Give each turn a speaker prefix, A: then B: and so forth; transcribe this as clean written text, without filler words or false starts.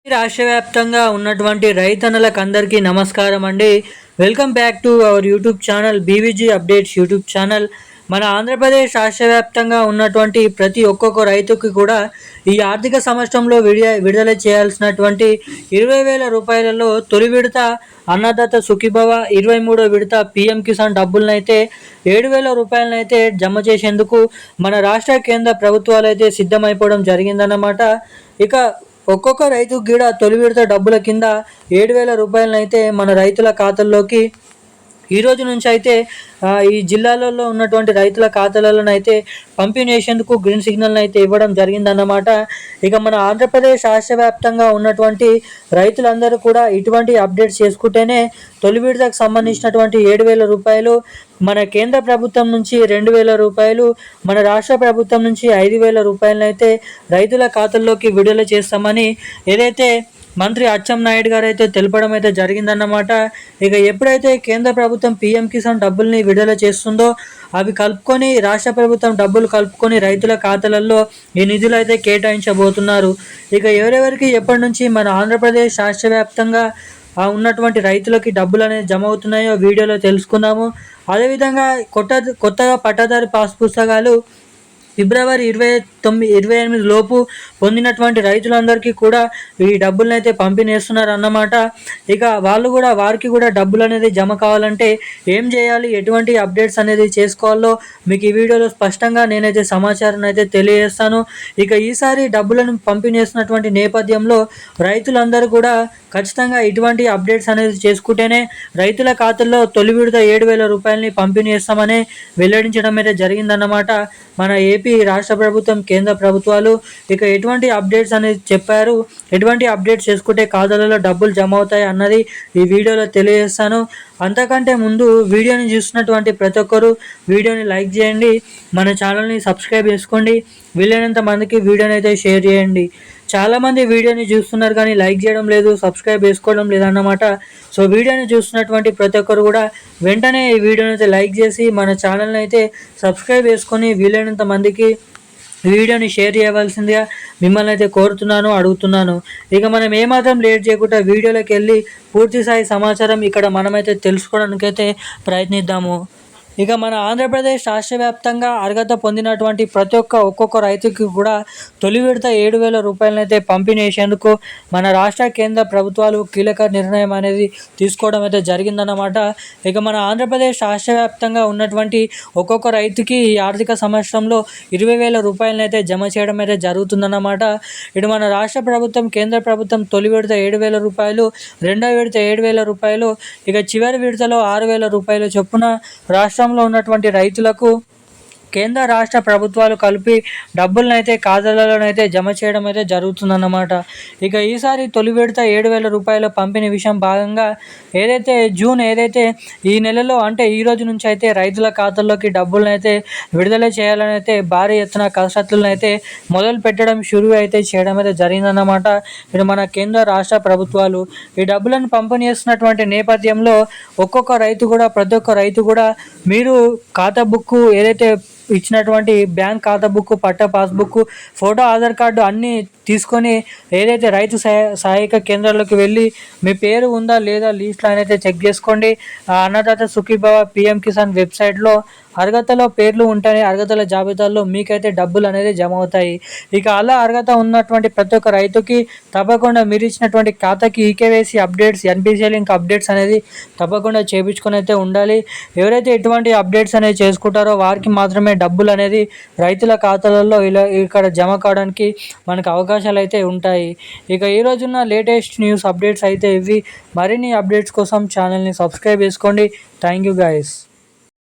A: రాష్ట్ర వ్యాప్తంగా ఉన్నటువంటి రైతన్నలకందరికీ నమస్కారం అండి. Welcome back to our YouTube channel BVG updates YouTube channel. మన ఆంధ్రప్రదేశ్ రాష్ట్ర వ్యాప్తంగా ఉన్నటువంటి ప్రతి ఒక్కొక్క రైతుకి కూడా ఈ ఆర్థిక సంవత్సరంలో విడుదల చేయాల్సినటువంటి 20,000 రూపాయలలో తొలి విడత అన్నదాత సుఖీభవ, 23వ విడత పీఎం కిసాన్ డబ్బులనైతే 7,000 రూపాయలనైతే జమ చేసేందుకు మన రాష్ట్ర కేంద్ర ప్రభుత్వాలు అయితే సిద్ధమైపోవడం జరిగిందన్నమాట. ఇక ఒక్కొక్క రైతుకు కూడా తొలి విడత డబ్బుల కింద 7,000 రూపాయలనైతే మన రైతుల ఖాతాల్లోకి ఈ రోజు నుంచి అయితే ఈ జిల్లాలలో ఉన్నటువంటి రైతుల ఖాతాలలోనైతే పంపిణీ చేసేందుకు గ్రీన్ సిగ్నల్ అయితే ఇవ్వడం జరిగిందన్నమాట. ఇక మన ఆంధ్రప్రదేశ్ రాష్ట్ర వ్యాప్తంగా ఉన్నటువంటి రైతులందరూ కూడా ఇటువంటి అప్డేట్స్ చేసుకుంటేనే తొలి విడతకు సంబంధించినటువంటి 7,000 రూపాయలు, మన కేంద్ర ప్రభుత్వం నుంచి 2,000 రూపాయలు, మన రాష్ట్ర ప్రభుత్వం నుంచి 5,000 రూపాయలనైతే రైతుల ఖాతాల్లోకి విడుదల చేస్తామని ఏదైతే మంత్రి అచ్చెన్నాయుడు గారు అయితే తెలపడం అయితే జరిగిందన్నమాట. ఇక ఎప్పుడైతే కేంద్ర ప్రభుత్వం పీఎం కిసాన్ డబ్బుల్ని విడుదల చేస్తుందో అవి కలుపుకొని రాష్ట్ర ప్రభుత్వం డబ్బులు కలుపుకొని రైతుల ఖాతాలలో ఈ నిధులు అయితే కేటాయించబోతున్నారు. ఇక ఎవరెవరికి ఎప్పటి నుంచి మన ఆంధ్రప్రదేశ్ రాష్ట్ర వ్యాప్తంగా ఉన్నటువంటి రైతులకి డబ్బులు అనేది జమ అవుతున్నాయో వీడియోలో తెలుసుకుందాము. అదేవిధంగా కొత్తగా పట్టాదారు పాస్ పుస్తకాలు ఫిబ్రవరి 29-28 లోపు పొందినటువంటి రైతులందరికీ కూడా ఈ డబ్బులను అయితే పంపిణీ చేస్తున్నారు అన్నమాట. ఇక వారికి కూడా డబ్బులు అనేది జమ కావాలంటే ఏం చేయాలి, ఎటువంటి అప్డేట్స్ అనేది చేసుకోవాలో మీకు ఈ వీడియోలో స్పష్టంగా నేనైతే సమాచారం అయితే తెలియజేస్తాను. ఇక ఈసారి డబ్బులను పంపిణీ చేస్తున్నటువంటి నేపథ్యంలో రైతులందరూ కూడా ఖచ్చితంగా ఇటువంటి అప్డేట్స్ అనేది చేసుకుంటేనే రైతుల ఖాతాల్లో తొలి విడత 7,000 రూపాయలని పంపిణీ చేస్తామని వెల్లడించడం అయితే జరిగిందన్నమాట మన ఏపీ రాష్ట్ర ప్రభుత్వం, కేంద్ర ప్రభుత్వాలు. ఇక ఎటువంటి అప్డేట్స్ అనేది చెప్పారు, ఎటువంటి అప్డేట్స్ చేసుకుంటే ఖాతాలలో డబ్బులు జమ అవుతాయి అన్నది ఈ వీడియోలో తెలియజేస్తాను. అంతకంటే ముందు వీడియోని చూస్తున్నటువంటి ప్రతి ఒక్కరు వీడియోని లైక్ చేయండి, మన ఛానల్ని సబ్స్క్రైబ్ చేసుకోండి, వీలైనంత మందికి వీడియోని అయితే షేర్ చేయండి. చాలామంది వీడియోని చూస్తున్నారు కానీ లైక్ చేయడం లేదు, సబ్స్క్రైబ్ చేసుకోవడం లేదన్నమాట. సో వీడియోని చూస్తున్నటువంటి ప్రతి ఒక్కరు కూడా వెంటనే ఈ వీడియోని అయితే లైక్ చేసి మన ఛానల్ని అయితే సబ్స్క్రైబ్ చేసుకొని వీలైనంత మందికి వీడియోని షేర్ చేయవలసిందిగా మిమ్మల్ని అయితే కోరుతున్నాను, అడుగుతున్నాను. ఇక మనం ఏమాత్రం లేట్ చేయకుండా వీడియోలోకి వెళ్ళి పూర్తి స్థాయి సమాచారం ఇక్కడ మనమైతే తెలుసుకోవడానికైతే ప్రయత్నిద్దాము. ఇక మన ఆంధ్రప్రదేశ్ రాష్ట్ర వ్యాప్తంగా అర్హత పొందినటువంటి ఒక్కొక్క రైతుకి కూడా తొలి విడత 7,000 రూపాయలనైతే పంపిణీ చేసేందుకు మన రాష్ట్ర కేంద్ర ప్రభుత్వాలు కీలక నిర్ణయం అనేది తీసుకోవడం అయితే జరిగిందన్నమాట. ఇక మన ఆంధ్రప్రదేశ్ రాష్ట్ర వ్యాప్తంగా ఉన్నటువంటి ఒక్కొక్క రైతుకి ఈ ఆర్థిక సంవత్సరంలో 20,000 రూపాయలనైతే జమ చేయడం అయితే జరుగుతుందన్నమాట. ఇటు మన రాష్ట్ర ప్రభుత్వం, కేంద్ర ప్రభుత్వం తొలి విడత 7,000 రూపాయలు, రెండవ విడత 7,000 రూపాయలు, ఇక చివరి విడతలో 6,000 రూపాయలు చొప్పున రాష్ట్రంలో ఉన్నటువంటి రైతులకు కేంద్ర రాష్ట్ర ప్రభుత్వాలు కలిపి డబ్బులనైతే ఖాతాలలోనైతే జమ చేయడం అయితే జరుగుతుందన్నమాట. ఇక ఈసారి తొలి విడత 7,000 రూపాయల పంపిణీ విషయం భాగంగా జూన్ ఈ నెలలో అంటే ఈ రోజు నుంచి అయితే రైతుల ఖాతాల్లోకి డబ్బులనైతే విడుదల చేయాలని అయితే భారీ ఎత్తున కసరత్తులను అయితే మొదలు పెట్టడం అయితే చేయడం అయితే జరిగిందన్నమాట. ఇది మన కేంద్ర రాష్ట్ర ప్రభుత్వాలు ఈ డబ్బులను పంపిణీ చేస్తున్నటువంటి నేపథ్యంలో ప్రతి ఒక్క రైతు కూడా మీరు ఖాతా బుక్ ఇచ్చినటువంటి బ్యాంక్ ఖాతా బుక్, పట్టా పాస్బుక్, ఫోటో, ఆధార్ కార్డు అన్నీ తీసుకొని రైతు సహాయక కేంద్రాలకు వెళ్ళి మీ పేరు ఉందా లేదా లిస్ట్లో అయితే చెక్ చేసుకోండి. అన్నదాత సుఖీభవ పీఎం కిసాన్ వెబ్సైట్లో అర్హతలో పేర్లు ఉంటేనే అర్హతల జాబితాల్లో మీకైతే డబ్బులు అనేది జమ అవుతాయి. ఇక అలా అర్హత ఉన్నటువంటి ప్రతి ఒక్క రైతుకి తప్పకుండా మీరు ఇచ్చినటువంటి ఖాతాకి eKYC updates, NPCI link updates అనేది తప్పకుండా చేయించుకొని అయితే ఉండాలి. ఎవరైతే ఎటువంటి అప్డేట్స్ అనేది చేసుకుంటారో వారికి మాత్రమే డబ్బులు అనేది రైతుల ఖాతాలలో ఇక్కడ జమ కావడానికి మనకు అవకాశాలు అయితే ఉంటాయి. ఇక ఈ రోజున్న లేటెస్ట్ న్యూస్ అప్డేట్స్ అయితే ఇవి. మరిన్ని అప్డేట్స్ కోసం ఛానల్ని సబ్స్క్రైబ్ చేసుకోండి. Thank you guys.